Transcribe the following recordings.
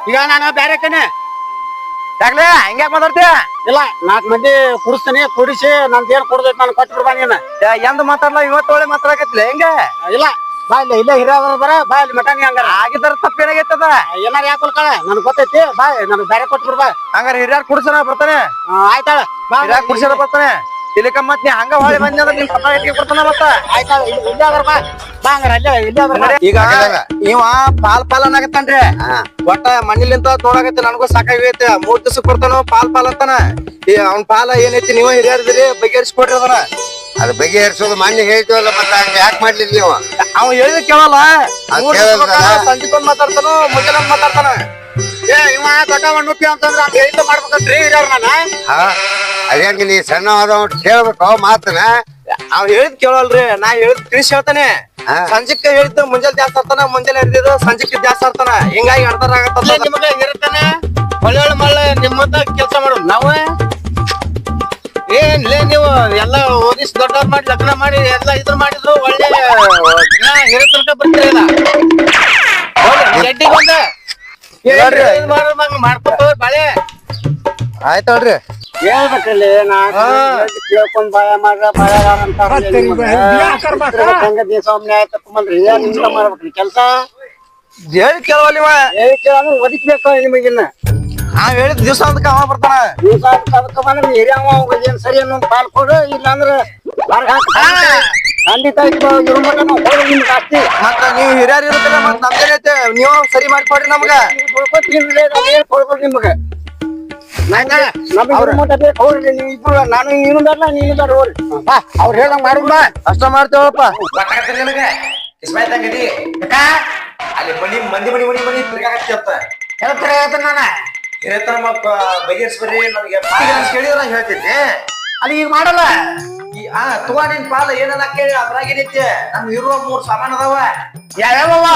ಈಗ ನಾನು ಬ್ಯಾರೆ ಕಣೆ ಯಾಕ್ಲೆ ಹಂಗ್ಯಾಕ್ ಮಾತಾಡ್ತೀಯ? ಇಲ್ಲ 4 ಮಂದಿ ಕುಡಿಸ್ತೀನಿ ಕುಡಿಸಿ ನಂದೇನ್ ಕೊಡ್ದೈತಿ ನಾನು ಕೊಟ್ಟು ಬಿಡ್ಬಾ ನೀನು. ಎಂದ ಮಾತಾಡ್ಲ ಇವತ್ತೊಳೆ ಮಾತಾಡಕತ್ತಿಲ್ಲ ಹೆಂಗ? ಇಲ್ಲ ಬಾ ಇಲ್ಲೇ ಹಿರಿಯವ್ರ ಬರ ಬಾ ಇಲ್ಲಿ ಮಠ ನೀ ಹಂಗಾರ ಆಗಿದ್ದಾರ ತಪ್ಪೇನಾಗೈತದ? ಏನಾರ ಯಾಕೆ ಕೊಡ್ಕಳ ನನ್ಗೆ ಗೊತ್ತೈತಿ ಬಾ ನನಗೆ ಬ್ಯಾರೆ ಕೊಟ್ಟು ಬಿಡ್ಬಾ. ಹಂಗಾರ ಹಿರಿಯರ್ ಕುಡ್ಸನ ಬರ್ತಾನೆ. ಆಯ್ತಾಳ ಬಾ ಹಿರಿಯರ್ ಕುಡ್ಸನ ಬರ್ತಾನೆ. ಇಲ್ಲಿಕ ಮತ್ ನೀ ಹಂಗ ಹೊಳಿ ಬಂದ ಅಂದ್ರೆ ನಿಮ್ ಪಪ್ಪ ಇಟ್ಟಿ ಕೊಡ್ತಾನ ಮತ್ತ. ಆಯ್ತಾಳ ಇಲ್ಲೇ ಅದ್ರ ಬಾ ಬಾ ಹಂಗಾರ ಇಲ್ಲೇ ಅದ್ರ ಬಾ. ಈಗ ಇವ ಪಾಲ್ ಅನ್ನಕತ್ತಾನ್ರಿ. ಒಟ್ಟ ಮಣ್ಣಿಲಿಂತ ನೋಡಕತ್ತಿ ನನಗೂ ಸಾಕಾಗೈತಿ. 3 ದಿವಸ ಕೊಡ್ತಾನ ಪಾಲ್ ಅಂತಾನ. ಅವ್ನ ಪಾಲ ಏನೈತಿ ನೀವ ಹಿರಿಯರ್ದಿರಿ ಬಗೆಹರಿಸ್ಕೊಡ್ರಿ ಅದನ್ನ. ಅದು ಬಗೆಹರಿಸೋದು ಮಣ್ಣಿ ಹೇಳ್ತೀವಲ್ಲ ಮತ್ತೆ ಹಂಗ ಯಾಕೆ ಮಾಡ್ಲಿಲ್ಲ ನೀವು? ಅವ ಹೇಳಿದ ಕೇಳಲ್ಲ. ಸಂಜಿಕೊಂದ್ ಮಾತಾಡ್ತಾನ ಮುಂಜಾನೆ ಮಾತಾಡ್ತಾನ. ಇವ ದೊಡ್ಡವ ನುಪ್ಪಿ ಅಂತಂದ್ರ ಅಂತ ಹೇಳಿದ ಮಾಡ್ಬೇಕಂತ್ರಿ ಹಿರಿಯವ್ರ ನಾನು. ಅದೇಂಗ ನೀ ಸಣ್ಣವಾದ ಕೇಳ್ಬೇಕು ಮಾತನ. ಅವ್ ಹೇಳಿದ್ ಕೇಳಲ್ರಿ, ನಾ ಹೇಳಿದ್ ತಿಳಿಸಿ ಹೇಳ್ತಾನೆ. ಸಂಜಿಕ್ ಹೇಳಿದ್ದು ಮುಂಜಾನೆ ಜಾಸ್ತಿ ಆಡ್ತಾನ, ಮುಂಜಾನೆ ಹಿಡಿದಿದ್ದು ಸಂಜಿಕ್ ಜಾಸ್ತಿ ಆಡ್ತಾನ. ಹಿಂಗಾಗಿ ಅರ್ಥ ಆಗತ್ತ. ನಿಮಗೆ ಇರುತ್ತಾನೆ ಒಳ್ಳೆ ಮಳ್ಳೆ ನಿಮ್ಮಂತ ಕೆಲಸ ಮಾಡೋದು ನಾವು ಏನ್ಲೇ ನೀವು ಎಲ್ಲ ಓದಿಸಿ ದೊಡ್ಡವ್ರು ಮಾಡಿ ಲಗ್ನ ಮಾಡಿ ಎಲ್ಲ ಇದ್ರ ಮಾಡಿದ್ರು ಒಳ್ಳೆ ಹಿರಿಯ ತನಕ ಬರ್ತಿರಲ್ಲ ಗಡ್ಡಿಗೆ ಬಂದ ಮಾಡ್ಕೊತ ಬಾಳೆ ಆಯ್ತಲ್ರಿ. ಹೇಳ್ಬೇಕಲ್ಲಿ ಕೇಳ್ಕೊಂಡ್ ಬಾಯ ಮಾಡ್ರ ಬಾಯಾರ ಅಂತ ಸ್ವಾಮಿ ಆಯ್ತಪ್ಪಂದ್ರಿ ನಿಮ್ದ ಮಾಡ್ಬೇಕ್ರಿ ಕೆಲ್ಸ. ಹೇಳಿ ಕೇಳವಲ್ಲ ಇವ. ಹೇಳಿ ಕೇಳ ಒದಕ್ಬೇಕು ನಿಮಗಿನ್ನ. ನಾವ್ ಹೇಳಿದ ದಿವ್ಸ ಅಂತ ಅವ ಬರ್ತಾನ. ದಿವಸ ಅದಕ್ಕ ಬಂದ್ರೆ ಹಿರಿಯವ ಏನ್ ಸರಿ ಅನ್ನೊಂದು ಪಾಲ್ ಕೊಡು, ಇಲ್ಲಾಂದ್ರ ಖಂಡಿತ ಇವ್ರ ಮಟ್ಟ ನಾವು ಕೊಡೋದು ನಿಮ್ಗೆ ಆಸ್ತಿ. ಮತ್ತ ನೀವ್ ಹಿರಿಯರ್ ಇರುತ್ತಲ್ಲ ಮತ್ ನಮ್ದೇನೈತೆ ನೀವು ಸರಿ ಮಾಡ್ಕೊಡ್ರಿ ನಮ್ಗ. ಕೊಡ್ಬೇಕು ನಿಮ್ಗ ನಮ್ಗೆ ಮಟ್ಟ ಬೇಕು ಹೋಗ್ರಿ ನೀವು ಇಬ್ರು. ನಾನು ನೀನು ಬೇಡ ನೀನು ಬೇಡ ಹೋಗ್ರಿ. ಬಾ ಅವ್ರು ಹೇಳ್ದಂಗ ಮಾಡುದ ಅಷ್ಟ ಮಾಡ್ತೇವಪ್ಪ. ಅಲ್ಲಿ ಮಂದಿ ಮನಿ ತಿರ್ಗಾಕತ್ತ ಹೇಳ್ತಾರೆ ನಾನ ಹೇಳ್ತಾರ ಮತ್ತ ಬಗೆಹರಿಸ್ಬರಿ ನನಗೆ ಕೇಳಿದ್ರ ಹೇಳ್ತಿದ್ದೆ. ಅಲ್ಲಿ ಈಗ ಮಾಡಲ್ಲ. ತಗೋ ನಿನ್ ಪಾಲ ಏನನ್ನ ಕೇಳಿ ಅದ್ರಾಗ ಏನೈತಿ. ನಮ್ ಇರುವ 3 ಸಾಮಾನ್ ಅದಾವ. ಯಾವ್ಯಾವ?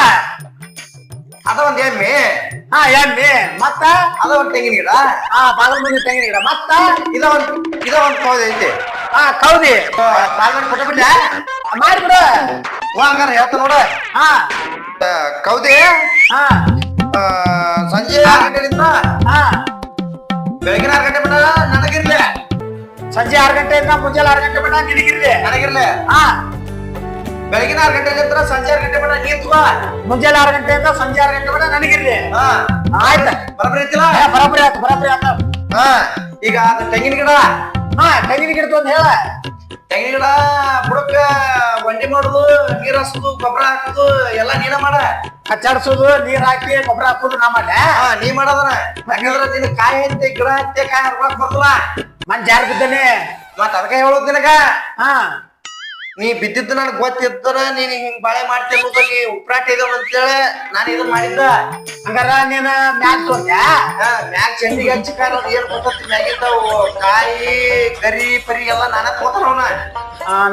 ಅದ ಒಂದ್ ಎಮ್ಮೆ. ಎಮ್ಮೆ ಮತ್ತ ಅದ ಒಂದ್ ತೆಂಗಿನ ಗಿಡ. ಬಾಗಲ್ ಮುಂದೆ ತೆಂಗಿನ ಗಿಡ ಮತ್ತ ಇದ ಒಂದ್ ಕೌದಿ ಐತಿ. ಕೌದಿ ಪಾಲ್ ಕೊಟ್ಟಬಿಟ್ಟ ಮಾಡ್ಬಿಡ. ಹಂಗಾರ ಹೇಳ್ತ ನೋಡ. ಕೌದಿ ಸಂಜೆ 6 ಗಂಟೆಲಿಂದ ಬೆಳಗಿನ 6 ಗಂಟೆ ಮಟ ನನಗಿರ್ಲಿ. ಸಂಜೆ 6 ಗಂಟೆಯಿಂದ ಮುಂಜಾನೆ 6 ಗಂಟೆ ಮಟ ನಿನಗಿರ್ಲಿ. ನನಗಿರ್ಲಿ. ಬೆಳಗಿನ 6 ಗಂಟೆಲಿಂದ ಸಂಜೆ 6 ಗಂಟೆ ಮಟ ನೀನ್ ತಗೋ. ಮುಂಜಾನೆ 6 ಗಂಟೆಯಿಂದ ಸಂಜೆ 6 ಗಂಟೆ ಮಟ ನನಗಿರ್ಲಿ. ಆಯ್ತ ಬರಬರಿ ಐತಿಲ್ಲ. ಬರಬರಿ ಆತ. ಈಗ ಅದ ತೆಂಗಿನ ಗಿಡ. ತೆಂಗಿನ ಗಿಡದ ಒಂದ್ ಹೇಳ. ತೆಂಗಿನ ಗಿಡ ಬುಡಕ್ಕ ಒಂಡಿ ಮಾಡುದು, ನೀರ್ ಹಸುದು, ಗೊಬ್ಬರ ಹಾಕುದು ಎಲ್ಲ ನೀನ ಮಾಡ. ಹಚ್ಚಾಡ್ಸೋದು, ನೀರ್ ಹಾಕಿ ಗೊಬ್ಬರ ಹಾಕೋದು ನಾ ಮಾಡ. ನೀ ಮಾಡದನ. ಯಾಕಂದ್ರ ನಿನ್ ಕಾಯಿ ಐತಿ ಗಿಡ ಐತಿ ಕಾಯಿ ಹರ್ಕೊಳಕ್ ಬರ್ತಲ್ಲ. ಮನ್ ಜಾರ್ ಬಿದ್ದಾನೆ ಮತ್ ಅದಕ್ಕ ಹೇಳೋದ್ ನಿನಗ. ಹಾ ನೀ ಬಿದ್ದಿದ್ದು ನನ್ಗೆ ಗೊತ್ತಿದ್ರ ನೀನ್ ಹಿಂಗ್ ಬಾಳೆ ಮಾಡ್ತೇನೆ ನೀ ಉಪ್ರಾಟ ಇದಾವ ಅಂತೇಳಿ ನಾನು ಇದನ್ ಮಾಡಿದ್ದ. ಹಂಗಾರ ನೀನ್ ಮ್ಯಾಗ್ ತೋರ್ಯ ಮ್ಯಾಗ್ ಚಂಡಿಗೆ ಹಚ್ಚಿ ಕಾಯಿ ಏನ್ ಗೊತ್ತತಿ ಮ್ಯಾಗಿದ್ದಾವು ಕಾಯಿ ಕರಿ ಪರಿ ಎಲ್ಲ ನಾನ ತಗೋತಾರ ಅವನ.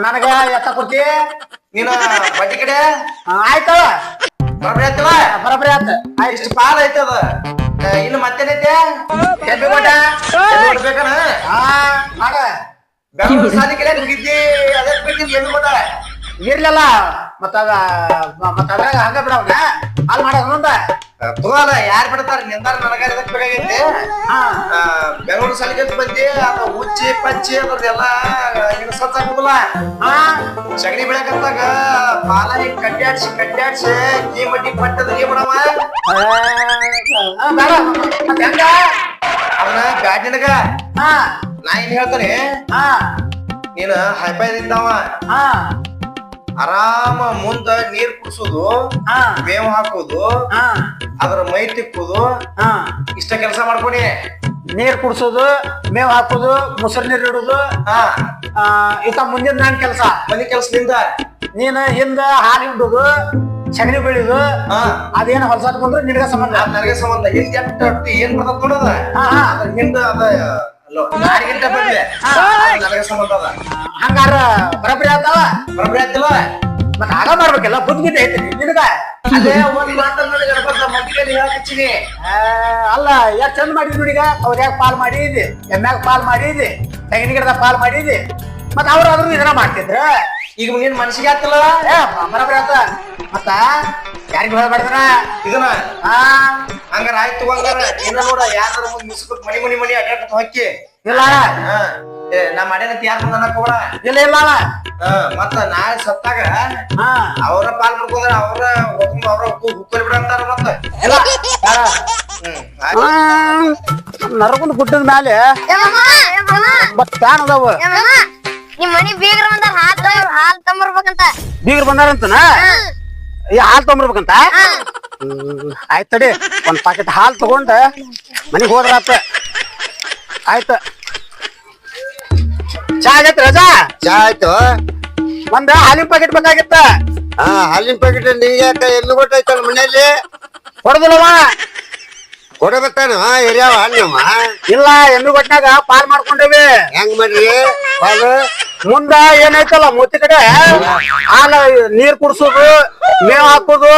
ನನಗ ಎತ್ತ ಕೊಡ್ತಿ ನೀನು ಬಡ್ಡಿ ಕಡೆ. ಆಯ್ತವ ಬರಬರಿ ಆಯ್ತವ. ಬರಬರಿ ಆತ. ಇಷ್ಟು ಪಾಲ್ ಐತದ. ಇನ್ನು ಮತ್ತೇನೈತೆ? ಎಬ್ಬೆ ಗೋಟ ಬೇಕನ ಮಾಡ. ಬೆಂಗಳೂರು ಸಾಲಿ ಕಡೆ ಹೋಗಿದ್ದಿ ಅದೇ ಬೇಕಿದ್ ಎಣ್ಣೆ ಕೊಟ್ಟ ಇರ್ಲಿಲ್ಲ ಮತ್ತ ಅದ್ರಾಗ ಹಂಗ ಬಿಡವನ ಹಾಲ್ ಮಾಡೋದ ತಗೋಲ್ಲ. ಯಾರು ಬಿಡ್ತಾರ ನಿಂದಾರ ನನಗ ಎದಕ್ ಬೇಕಾಗೈತಿ. ಬೆಂಗಳೂರು ಸಾಲಿಗೆ ಬಂದಿ ಅದ ಉಚ್ಚಿ ಪಚ್ಚಿ ಅದ್ರದೆಲ್ಲ ನಿನ್ ಸತ್ ಹಾಕುದಿಲ್ಲ. ಸಗಣಿ ಬೆಳಕಂತಾಗ ಪಾಲ ಹಿಂಗ್ ಕಡ್ಡಾಡ್ಸಿ ಈ ಮಡ್ಡಿ ಪಟ್ಟದ ನೀ ಬಿಡವ. ಬೇಡ ಮತ್ತ ಹೆಂಗ ಅದನ್ನ ಬ್ಯಾಡ್ ನಿನಗ. ನಾ ಏನ್ ಹೇಳ್ತಾನೆ, ನೀನ್ ಹೈಪಾಯ್ದಿದ್ದಾವ ಆರಾಮ ಮುಂದ ನೀರ್ ಕುಡ್ಸೋದು, ಮೇವು ಹಾಕೋದು, ಅದ್ರ ಮೈ ತಿಕ್ಕುದು, ಇಷ್ಟ ಕೆಲಸ ಮಾಡ್ಕೊಡಿ. ನೀರ್ ಕುಡ್ಸೋದು, ಮೇವ್ ಹಾಕೋದು, ಮೊಸರು ನೀರ್ ಇಡುದು ಈತ ಮುಂದಿನ ನನ್ ಕೆಲಸ. ಮನಿ ಕೆಲ್ಸದಿಂದ ನೀನ್ ಹಿಂದ ಹಾಲು ಹಿಂಡುದು, ಸಗಣಿ ಬೆಳಿದು, ಅದೇನ ಹೊಲಸಾಟ್ ಬಂದ್ರೆ ನಿನಗ ಸಂಬಂಧ. ನನಗೆ ಸಂಬಂಧ. ಹಿಂದ ಎಟ್ಟಿ ಏನ್ ಬರ್ತದ ನೋಡದ ಹಿಂದ ಅದ 6 ಗಂಟೆ ಬರ್ಲಿ ನನಗೆ ಸಂಬಂಧ ಅದ. ಹಂಗಾರ ಬರಬರಿ ಆತಾವ. ಬರಬರಿ ಆಯ್ತಿಲ್ಲ ಮತ್ತ ಆಗ ಮಾಡ್ಬೇಕಲ್ಲ ಬುದ್ಧಿಗಿದ್ದೆ ಐತಿ ನಿನಗ. ಅದೇ ಒಂದ್ ಮಾತನ್ನ ಮಂದಿಗೆ ಹೇಳಕಚ್ಚಿನಿ. ಅಲ್ಲ ಯಾಕೆ ಚಂದ ಮಾಡಿದ್ವಿ ನೋಡಿಗ. ಅವ್ರ್ಯಾಗ ಪಾಲ್ ಮಾಡಿದಿ, ಎಮ್ಮ್ಯಾಗ ಪಾಲ್ ಮಾಡಿದಿ, ತೆಂಗಿನ ಗಿಡದ ಪಾಲ್ ಮಾಡಿದಿ. ಮತ್ತ ಅವ್ರು ಅದ್ರ ಇದನ್ನ ಮಾಡ್ತಿದ್ರ. ಈಗ ನೀನ್ ಮನ್ಸಿಗೆ ಆಗ್ತಿಲ್ಲ. ಬರಬರಿ ಆತ. ಮತ್ತ ಯಾರಿಗೂ ಹೇಳ್ಬಾರ್ದ್ರ ಇದನ್ನ ಹಾ ಹಂಗಾರ ಆಯ್ತು ಹಂಗಾರ ಇನ್ನ ನೋಡ ಯಾರ ಮುಂದ್ ಮಿಸ್ಕೊಟ್ ಮನಿ ಅಡ್ಡಾಡ್ತ ಹೊಕ್ಕಿ ಇಲ್ಲ ನಾ ಮಾಡ್ಯಾನಂತ ಯಾರ ಮುಂದ ಅನ್ನಕ್ ಹೋಗ್ಬೇಡ ಇಲ್ಲ ಇಲ್ಲ ಮತ್ತ ನಾಳೆ ಸತ್ತಾಗ ಹಾ ಅವ್ರ ಪಾಲ್ ಮಾಡ್ಕೊಂಡ್ರ ಅವ್ರ ಹುಕ್ಕಲ್ ಬಿಡ ಅಂತಾರ ಮತ್ತ ಇಲ್ಲ ನರಗುಂದ ಗುಡ್ಡದ ಮೇಲೆ ಮತ್ ಫ್ಯಾನ್ ಅದಾವ ನಿಮ್ ಮನಿ ಬೀಗ್ರ ಬಂದಾರ ಹಾಲ್ ತಂಬರ್ಬೇಕಂತ ಬೀಗರು ಬಂದಾರಂತನ ಈ ಹಾಲ್ ತೊಗೊಂಬರ್ಬೇಕಂತ ಆಯ್ತ್ ತಡಿ ಒಂದ್ ಪಾಕೆಟ್ ಹಾಲ್ ತಗೊಂಡ ಮನಿಗ್ ಹೋದ್ರಾತ ಆಯ್ತ ಚಾ ಆಗೈತಿ ರಜಾ ಚಾ ಆಯ್ತು ಒಂದ್ ಹಾಲಿನ ಪಾಕೆಟ್ ಬೇಕಾಗಿತ್ತ ಹಾ ಹಾಲಿನ ಪ್ಯಾಕೆಟ್ ನಿಂಗೆ ಎಲ್ಲಿ ಗೊತ್ತಾಯ್ತಲ್ಲ ಮನೆಯಲ್ಲಿ ಹೊಡೆದಿಲ್ಲವ ಕೊಡಬೇಕೇನು ಹಿರಿಯವ ನಿಮ್ಮ ಇಲ್ಲ ಎಮ್ಮಿ ಕೊಟ್ಟಾಗ ಪಾಲ್ ಮಾಡ್ಕೊಂಡೇವಿ ಹೆಂಗ್ ಮಾಡ್ರಿ ಹಾಲು ಮುಂದ ಏನೈತಲ್ಲ ಮೂತಿ ಕಡೆ ಹಾಲ ನೀರ್ ಕುಡ್ಸೋದು ಮೇವ್ ಹಾಕೋದು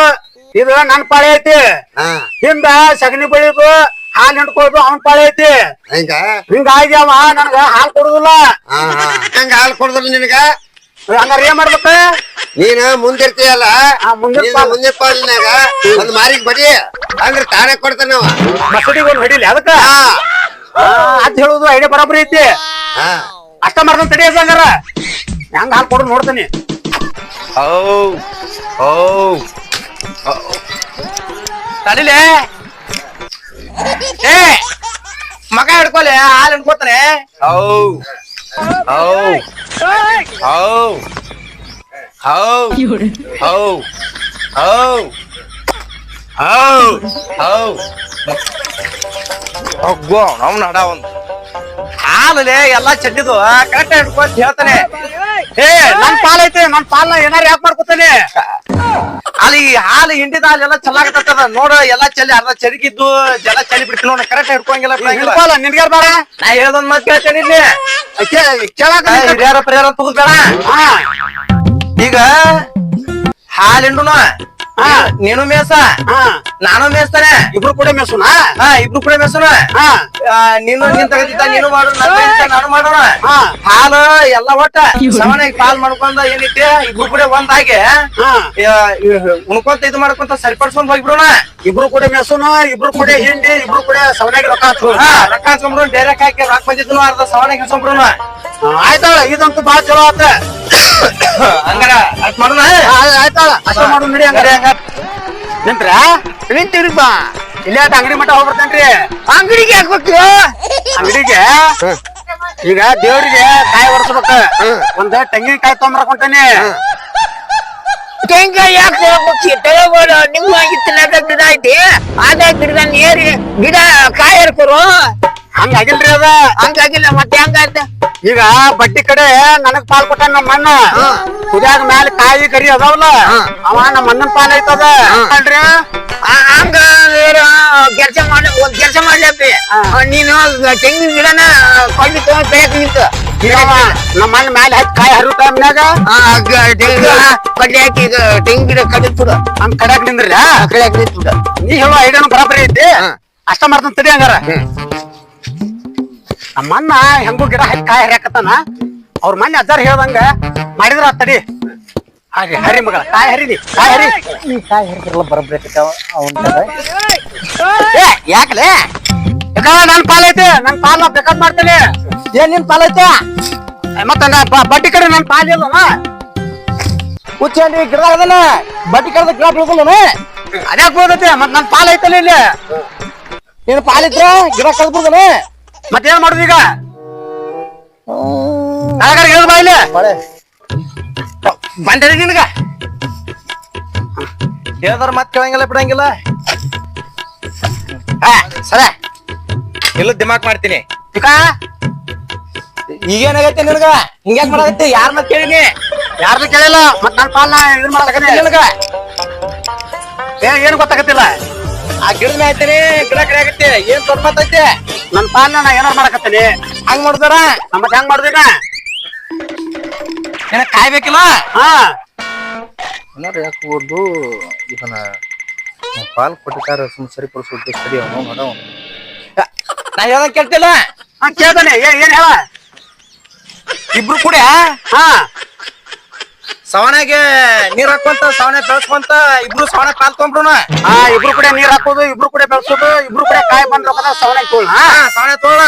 ಇದು ನನ್ ಪಾಳೆ ಐತಿ ಹಾ ಹಿಂದ ಸಗಣಿ ಬೆಳಿದು ಹಾಲ್ ಹಿಂಡ್ಕೊಳ್ಳೋದು ಅವ್ನ ಪಾಳೆ ಐತಿ ಹಿಂಗ ಹಿಂಗಾಗಿ ಅವ ನನ್ಗ ಹಾಲ್ ಕೊಡುದಿಲ್ಲ ಹಾ ಹಾ ಹೆಂಗ ಹಾಲು ಕೊಡುದಿಲ್ಲ ನಿನಗ ಹಂಗಾರ ಏನ್ ಮಾಡ್ಬೇಕ ನೀನ್ ಮುಂದಿರ್ತೀಯಲ್ಲ ಮುಂದಿನ ನೀನು ಪಾಲ್ ಮುಂದಿನ ಪಾಲಿನಾಗ ಒಂದ್ ಮಾರಿಗೆ ಬಡಿ ಅಂದ್ರೆ ತಾನೇ ಕೊಡ್ತಾನವ ಬಸಡಿಗೆ ಒಂದ್ ಹೊಡಿಲಿ ಅದಕ್ಕ ಅದ್ ಹೇಳುದು ಐಡಿಯಾ ಬರಾಬರಿ ಐತಿ ಹಾ ಅಷ್ಟ ಮಾಡ್ದಂತ ತಡಿ ಹಂಗಾರ ಹೆಂಗ ಹಾಲ್ ಕೊಡು ನೋಡ್ತೀನಿ ತಡಿಲೆ ಏ ಮಗ ಹಿಡ್ಕೊಲೆ ಹಾಲು ಹಿಡ್ಕೊತಾನೆ ಅವ್ನು ನಡ ಒಂದು ಹಾಲಲೆ ಎಲ್ಲಾ ಚೆಡ್ಡಿದು ಕರೆಕ್ಟ್ ಹಿಡ್ಕೊಂತ ಹೇಳ್ತಾನೆ ಏ ನನ್ ಪಾಲ್ ಐತಿ ನನ್ ಪಾಲ್ನ ಏನಾರ ಯಾಕೆ ಮಾಡ್ಕೊತಾನೆ ಅಲ್ಲಿ ಹಾಲು ಹಿಂಡಿದ ಹಾಲೆಲ್ಲ ಚೆಲ್ಲಾಗತ್ತದ ನೋಡ ಎಲ್ಲಾ ಚೆಲ್ಲಿ ಅರ್ಧ ಚರಿಗಿದ್ದು ಜಲ ಚಲಿ ಬಿಡ್ತೀನಿ ನೋಡ ಕರೆಕ್ಟ್ ಹಿಡ್ಕೊಂಗಿಲ್ಲ ಬಿಡಂಗಿಲ್ಲ. ಹಿಡ್ಕೊಲ್ಲ ನಿನ್ಗ್ಯಾರ ಬೇಡ ನಾ ಹೇಳ್ದೊಂದ್ ಮಾತು ಕೇಳ್ತೇನೆ ಇಲ್ಲಿ ಕೇಳಾಕ ಹಿರಿಯರ ಪ್ರಿಯರ ತಗೋಬೇಡ ಈಗ ಹಾಲು ಹಿಂಡುನ ನೀನು ಮೇಸ ನಾನು ಮೇಸ್ತಾನೆ ಇಬ್ರು ಕೂಡ ಮೆಸುನ ಇಬ್ರು ಕೂಡ ಮೇಸನ ನೀನು ನೀನ್ ತಗದಿದ್ದ ನೀನು ಮಾಡು ನಾನು ಮಾಡೋಣ ಹಾಲು ಎಲ್ಲ ಒಟ್ಟ ಸವನಾಗಿ ಪಾಲ್ ಮಾಡ್ಕೊಂಡ ಏನೈತಿ ಇಬ್ರು ಕೂಡ ಒಂದಾಗಿ ಉಣ್ಕೊಂತ ಇದು ಮಾಡ್ಕೊಂತ ಸರಿಪಡ್ಸ್ಕೊಂಡ್ ಹೋಗ್ಬಿಡೋಣ ಇಬ್ರು ಕೂಡ ಮೆಸುನ ಇಬ್ರು ಕೂಡ ಹಿಂಡಿ ಇಬ್ರು ಕೂಡ ಸವನಾಗಿ ರೊಕ್ಕ ರೊಕ್ಕ ಹಚ್ಕೊಂಡ್ಬಿಡೋಣ ಡೈರೆಕ್ಟ್ ಹಾಕಿ ರೊಕ್ಕ ಬಂದಿದ್ದು ಅರ್ಧ ಸವನಾಗಿ ಹಚ್ಕೊಂಡ್ಬಿಡೋಣ ಆಯ್ತಾಳ ಇದಂತೂ ಬಾಳ ಚಲೋ ಆತ ಹಂಗಾರ ಅಷ್ಟ್ ಮಾಡೋಣ ಆಯ್ತಾಳ ಅಷ್ಟ ಮಾಡು ನಡಿ ಹಂಗಾರೆ ನಿಂತ್ರ ನಿಂತಿರಿ ಬಾ ಇಲ್ಲೇ ಅಂಗಡಿ ಮಠ ಹೋಗ್ಬರ್ತೇನ್ರಿ ಅಂಗಡಿಗೆ ಯಾಕೆ ಹೋಗ್ತೀವ ಅಂಗಡಿಗೆ ಈಗ ದೇವ್ರಿಗೆ ಕಾಯಿ ಒರ್ಸ್ಬೇಕ ಒಂದ್ ತೆಂಗಿನಕಾಯಿ ತೊಂಬರಕೊಂತಾನೆ ತೆಂಗಾಯಿ ಯಾಕೆ ಹೋಗ್ತಿ ತಗೋಬೇಡ ನಿಮ್ಗಾಗಿತ್ತಿಲ್ಲ ಗಿಡ ಐತಿ ಅದ ಗಿಡದ ಏರಿ ಗಿಡ ಕಾಯಿ ಹರ್ಕೊರು ಹಂಗಾಗಿಲ್ರಿ ಅದ ಹಂಗಾಗಿಲ್ಲ ಮತ್ತೆ ಹೆಂಗಾಯ್ತ ಈಗ ಬಡ್ಡಿ ಕಡೆ ನನಗ್ ಪಾಲ್ ಕೊಟ್ಟ ನಮ್ಮ ಅಣ್ಣ ಕುದಿಯಾಗ ಮ್ಯಾಲ ಕಾಯಿ ಕರಿ ಅದಾವಲ್ಲ ಅವ ನಮ್ಮ ಅಣ್ಣನ ಪಾಲ್ ಐತದ ಅಲ್ರಿ ಹಂಗ ಕೆಲಸ ಮಾಡಿ ಒಂದ್ ಕೆಲಸ ಮಾಡ್ಲಪ್ಪಿ ನೀನು ತೆಂಗಿನ ಗಿಡನ ಕೊಂಡಿ ತಗೊಂಡ್ ಬೇಕ ನಿಂತು ಈಗ ಅವ ನಮ್ಮ ಅಣ್ಣ ಮ್ಯಾಲ ಹಾಕಿ ಕಾಯಿ ಹರಿವು ಟೈಮ್ನಾಗ ಕಡ್ಲಿ ಹಾಕಿ ಈಗ ತೆಂಗಿನ ಗಿಡ ಕಡಿತುಡ ಹಂಗ ಕಡ್ಯಾಕ್ ನಿಂದ್ರಿ ಕಡಿಯಾಕ ನಿಂತುಡ ನೀ ಹೇಳೋ ಐಡಿಯಾನು ಬರಾಬರಿ ಐತಿ ಅಷ್ಟ ಮಾಡ್ತಾನ ತಡಿ ಹಂಗಾರ ನಮ್ಮ ಅಣ್ಣ ಹೆಂಗೂ ಗಿಡ ಹಾಕಿ ಕಾಯಿ ಹರಿಯಾಕತ್ತಾನ ಅವ್ರ ಮನೆ ಅಜ್ಜಾರ್ ಹೇಳ್ದಂಗ ಮಾಡಿದ್ರ ತಡಿ ಹಾಗೆ ಹರಿ ಮಗಳ ಕಾಯಿ ಹರಿದಿ ಕಾಯಿ ಹರಿ ಕಾಯಿ ಹರಿದ್ರಲ್ಲ ಬರಬ್ರಿ ಯಾಕಲೆ ನನ್ ಪಾಲ್ ಐತೆ ನನ್ ಪಾಲ್ ನಾ ಬೇಕಾದ್ ಮಾಡ್ತೇನೆ ಏನ್ ನಿನ್ ಪಾಲ್ ಐತೆ ಮತ್ತ ಬಡ್ಡಿ ಕಡೆ ನನ್ ಪಾಲ್ ಇಲ್ಲ ಹುಚ್ಚೇನ್ರಿ ಗಿಡ ಅದನ್ನ ಬಡ್ಡಿ ಕಡ್ದ ಗಿಡ ಬೀಳ್ಕೊಳ್ಳೋಣ ಅದ್ಯಾಕ್ ಹೋಗತ್ತೆ ಮತ್ ನನ್ ಪಾಲ್ ಐತಲ್ಲ ಇಲ್ಲಿ ನೀನು ಪಾಲಿದ್ರ ಗಿಡ ಕಡ್ದ್ಬಿಡ್ದನ ಮತ್ತೇನ್ ಮಾಡುದು ಈಗ ಹೇಳ ಬಾ ಇಲ್ಲಿ ಬಂದ್ರೆ ನಿನಗ ಹೇಳ್ದಾರ ಮತ್ ಕೇಳಂಗಿಲ್ಲ ಬಿಡಂಗಿಲ್ಲ ಸರ ಇಲ್ಲ ದಿಮಾಕ್ ಮಾಡ್ತೀನಿ ಈಗ ಈಗೇನಾಗೈತೆ ನಿನಗ ಹಿಂಗ್ಯಾಕ್ ಮಾಡಾಗತ್ತೆ ಯಾರ ಮತ್ ಕೇಳಿನಿ ಯಾರ್ದು ಕೇಳಿಲ್ಲ ಮತ್ ನನ್ ಪಾಲ್ನ ಇದನ್ ಮಾಡಕನೆ ನಿನಗ ಏನ್ ಗೊತ್ತಾಗತ್ತಿಲ್ಲ ಆ ಗಿಡದ ಮ್ಯಾಯ್ತೇನೆ ಗಿಡ ಕಡೆ ಆಗತ್ತೆ ಏನ್ ದೊಡ್ಡ ಮಾತೈತೆ ನನ್ ಪಾಲ್ನ ನಾ ಏನಾರ ಮಾಡಕತ್ತೀನಿ ಹಂಗ್ ಮಾಡ್ದಾರ ನಮ್ಮತ್ ಹೆಂಗ್ ಮಾಡುದೀಗ ಏನ ಕಾಯ್ಬೇಕಿಲ್ಲ ಹಾ ಏನಾರ ಯಾಕೆ ಹೋದ್ದು ಇದನ್ನ ಪಾಲ್ ಕೊಟ್ಟಿದ್ದಾರೆ ಸುಮ್ ಸರಿಪಡಿಸೋದು ಸರಿ ಅವನು ನೋಡ ನಾ ಹೇಳ್ದಂಗ್ ಕೇಳ್ತಿಲ್ಲ ಕೇಳ್ತಾನೆ ಏನ್ ಹೇಳ ಇಬ್ರು ಕೂಡ ಹಾ ಸವಣೆಗೆ ನೀರ್ ಹಾಕೊಂತ ಸವಣೆ ಬೆಳೆಸ್ಕೊಂತ ಇಬ್ರು ಸವಣೆ ಪಾಲ್ ತೊಗೊಂಡ್ರುನ ಇಬ್ರು ಕೂಡ ನೀರ್ ಹಾಕೋದು, ಇಬ್ರು ಕೂಡ ಬೆಳ್ಸೋದು, ಇಬ್ರು ಕೂಡ ಕಾಯಿ ಬಂದ್ರ ಸವಣೆ ತೋಳ. ಸವಣೆ ತೊಗೊಳ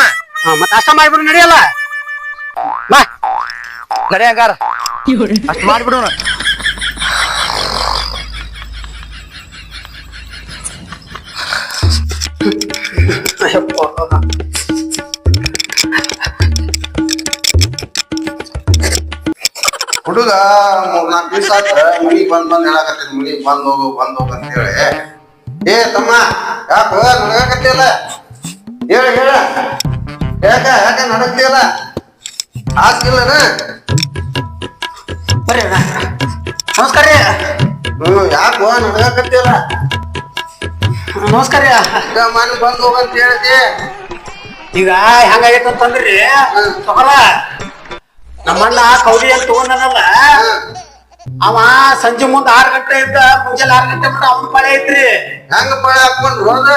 ಮತ್ತ ಅಷ್ಟ ಮಾಡ್ಬಿಡು ನಡಿಯಲ್ಲ. ಬಾ ನಡಿ ಹಂಗಾರ ಅಷ್ಟ್ ಮಾಡ್ಬಿಡೋಣ. ಹುಡುಗ 3-4 ದಿವಸ ಆತ ಮನಿಗ್ ಬಂದ್ ಹೇಳಾಕತ್ತಿದ್ ಮನಿಗ್ ಬಂದ್ ಹೋಗು ಅಂತ ಹೇಳಿ. ಏ ತಮ್ಮ ಯಾಕ ನಡಗಾಕತ್ತಿಲ್ಲ? ಹೇಳ ಯಾಕ ನಡಕ್ತಿಯಲ್ಲ? ಆಸ್ಕಿಲ್ಲನ? ಬರ್ರಿ ನಮಸ್ಕಾರ ರೀ. ಯಾಕ ನಡಗಾಕತ್ತಿಯಲ್ಲ? ನಮಸ್ಕಾರ ರೀ. ಮನೆ ಬಂದ್ ಹೋಗಂತ ಹೇಳಿದಿ. ಈಗ ಹೆಂಗಾಗೈತಂತಂದ್ರಿ ತಗೋರ, ನಮ್ಮಣ್ಣ ಕೌಡಿ ಅಂತ ತಗೊಂಡನಲ್ಲ, ಅವ ಸಂಜೆ ಮುಂದ್ 6 ಗಂಟೆ ಇದ್ದ ಮುಂಜಾನೆ 6 ಗಂಟೆ ಬಿಟ್ಟು ಅವನ್ ಪಾಳೆ ಐತ್ರಿ. ಹೆಂಗ ಪಾಳೆ ಹಾಕೊಂಡ್ ಹೋದ?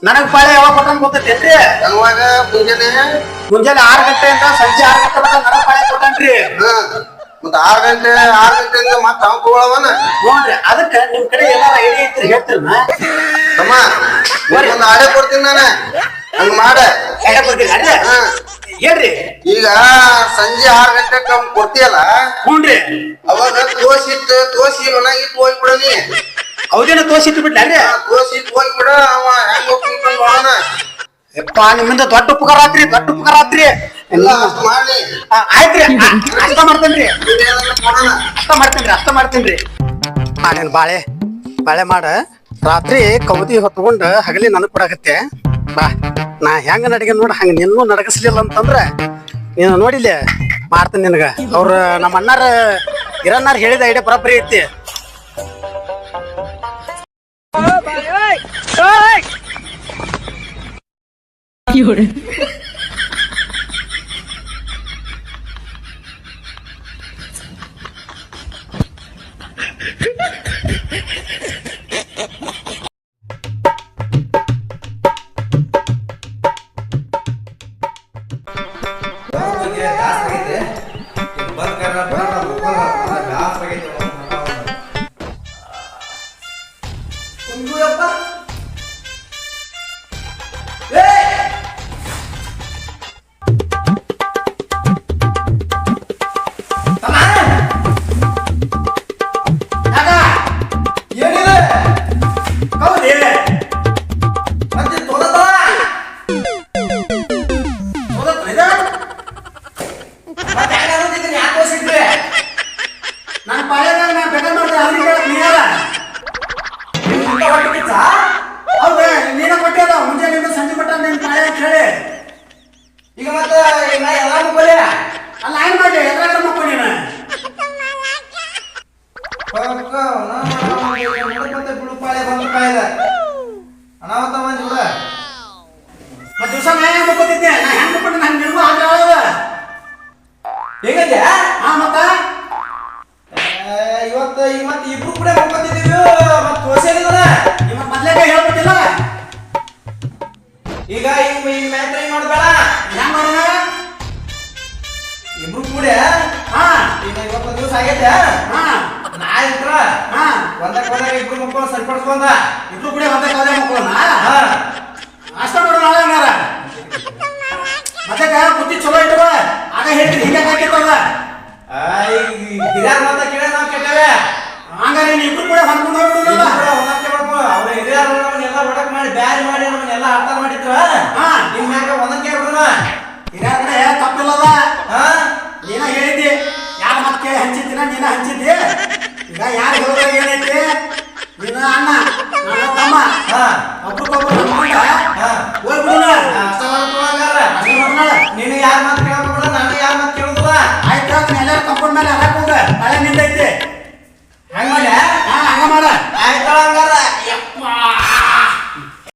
ನನಗ್ ಪಾಳೆ ಯಾವಾಗ ಕೊಟ್ಟನ್ ಗೊತ್ತೈತೇನ್ರಿ? ಯಾವಾಗ? ಮುಂಜಾನೆ 6 ಗಂಟೆಯಿಂದ ಸಂಜೆ 6 ಗಂಟೆ ಮಟ್ಟ ನನಗ್ ಪಾಳೆ ಕೊಟ್ಟನ್ರಿ. ಮತ್ತ 6 ಗಂಟೆಯಿಂದ ಮತ್ತ ಅವ್ ತಗೊಳವನ ನೋಡ್ರಿ, ಅದಕ್ಕ ನಿಮ್ ಕಡೆ ಏನಾರ ಐಡಿಯಾ ಐತ್ರಿ ಹೇಳ್ತೀರ? ತಮ್ಮ ಒಂದ್ ಆಡೆ ಕೊಡ್ತೀನಿ ನಾನು, ಹಂಗ ಮಾಡ. ಹೇಳ್ರಿ. ಈಗ ಸಂಜೆ 6 ಗಂಟೆಕ್ ಕೊಡ್ತೀಯಲ್ಲ, ಹ್ಞೂನ್ರಿ. ಅವಾಗ ತೋಸಿ ಮನಾಗಿಟ್ಟು ಹೋಗ್ಬಿಡನಿ. ಹೌದೇನ ತೋಸಿಟ್ಟು ಬಿಡ್ಲಾರಿ? ತೋಸಿಟ್ಟು ಹೋಗ್ಬಿಡ. ಅವ ಹೆಂಗ್ ಹೋಗ್ಕೊಂಡ್ ಮಾಡೋಣ? ಯಪ್ಪ, ನಿಮ್ಮಿಂದ ದೊಡ್ಡ ಉಪಕಾರ ಆತ್ರಿ, ದೊಡ್ಡ ಉಪಕಾರ ಆತ್ರಿ. ಎಲ್ಲ ಅಷ್ಟ್ ಮಾಡಿ ಆಯ್ತ್ರಿ, ಅಷ್ಟ ಮಾಡ್ತೇನ್ರಿ, ಮಾಡೋಣ. ಅಷ್ಟ ಮಾಡ್ತೇನ್ರಿ. ಮಾಡೇನ್ ಬಾಳೆ ಮಾಡ. ರಾತ್ರಿ ಕೌದಿ ಹೊತ್ಕೊಂಡ್ ಹಗಲಿ ನನಗ್ ಕೊಡಾಕತ್ತೆ. ಬಾ, ನಾ ಹೆಂಗ ನಡಿಗೆ ನೋಡ ಹಂಗ ನಿನ್ನೂ ನಡಗಿಸ್ಲಿಲ್ಲ ಅಂತಂದ್ರ ನೀನು ನೋಡಿಲ್ಲ ಮಾಡ್ತೀನಿ ನಿನಗ. ಅವ್ರ ನಮ್ಮ ಅಣ್ಣಾರ ಹಿರಣ್ಣಾರ ಹೇಳಿದ ಐಡಿಯಾ ಬರೋಬ್ಬರಿ ಐತಿ. ನೀನ ಕೊಟ್ಟಿಯಲ್ಲ ಮುಂಜಾನೆ ಸಂಜೆ ಮಟ್ಟ ನಿನ್ ಪಾಳೆ ಅಂತ ಹೇಳಿ. ಈಗ ಮತ್ತ ಎಲ್ಲ ಮುಗ್ಬಲ್ಲ ಅಲ್ಲ ಏನ್ ಮಾಡಿ ಎದ್ರಾಗ ಮಕ್ಕಳು ನೀನು ಬಿಡುಪಾಳೆ ಬಂದ ಪಾಯದ ಅನಾಹುತ ಮಂದಿ ಬಿಡ. ಮತ್ತೆ ದಿವಸ ನಾ ಹೆಂಗ್ ಮಕ್ಕೋತಿದ್ದೆ? ನಾ ಹೆಂಗ್ ಮಕ್ಕೊಂಡು ನನ್ ನಿಲ್ಗೂ ಆಗ ಹೇಗಂದೆ? ಮತ್ತ ಇವತ್ತು ಇಬ್ರು ಕೂಡ ಮಕ್ಕೋತಿದ್ದೀವಿ. ಮತ್ ತೋರ್ಸಿದ ಇವತ್ತು ಮೊದ್ಲೇಕ ಹೇಳ್ಬಿಟ್ಟಿಲ್ಲ. ಈಗ ಮ್ಯಾತ್ರ ಮಾಡ್ಬೇಡ. ಹೆಂಗ್ ಮಾಡೋಣ? ಇಬ್ರು ಕೂಡ ಈಗ ಇವತ್ತು ದಿವಸ ಆಗೈತೆ. ನಾಳೆ ಒಂದಾಗ ಇಬ್ರು ಮಕ್ಕಳು ಸರಿಪಡಿಸ್ಕೊಂಡ ಇಬ್ರು ಕೂಡ ಒಂದೇ ಕಾಲೇ ಮಕ್ಕಳನ್ನ ಅಷ್ಟ ನೋಡು. ನಾಳೆ ಹಂಗಾರ ಮತ್ತೆ ಬುದ್ಧಿ ಚಲೋ ಇಟ್ಟವ ಆಗ ಹೇಳ್ತೀನಿ ಹಿಂಗೆ ಹಾಕಿರ್ತದ. ಹಿರಿಯರ ಮಾತ ಕೇಳ ನಾವು ಕೆಟ್ಟವೆ. ಹಂಗಾರೆ ನೀನ್ ಇಬ್ರು ಕೂಡ ಹೊಂದ್ಕೊಂಡು ಹೋಗ್ಬಿಡುದಲ್ಲ. ಅವ್ರ ಹಿರಿಯರ ನಮ್ಮನ್ನೆಲ್ಲ ಒಡಕ್ ಮಾಡಿ ಬ್ಯಾರಿ ಮಾಡಿ ನಮ್ಮನ್ನೆಲ್ಲ ಅರ್ಥ ಮಾಡಿದ್ರ ನಿಮ್ ಮ್ಯಾಗ ಒಂದಕ್ಕೆ ಬಿಡುನ. ಹಿರಿಯರ ಕಡೆ ತಪ್ಪಿಲ್ಲದ. ನೀನ ಹೇಳಿದ್ದಿ, ಯಾರ ಮತ್ ಕೇಳಿ ಹಂಚಿದ್ದಿನ ನೀನ ಹಂಚಿದ್ದಿ. ಈಗ ಯಾರು ಹೇಳಿದಾಗ ಏನೈತಿ? ನೀನ ಅಣ್ಣ ನನ್ನ ತಮ್ಮ ಒಬ್ರಿಗೊಬ್ರು ಹೋಗ್ಬಿಡುನ. ನೀನು ಯಾರ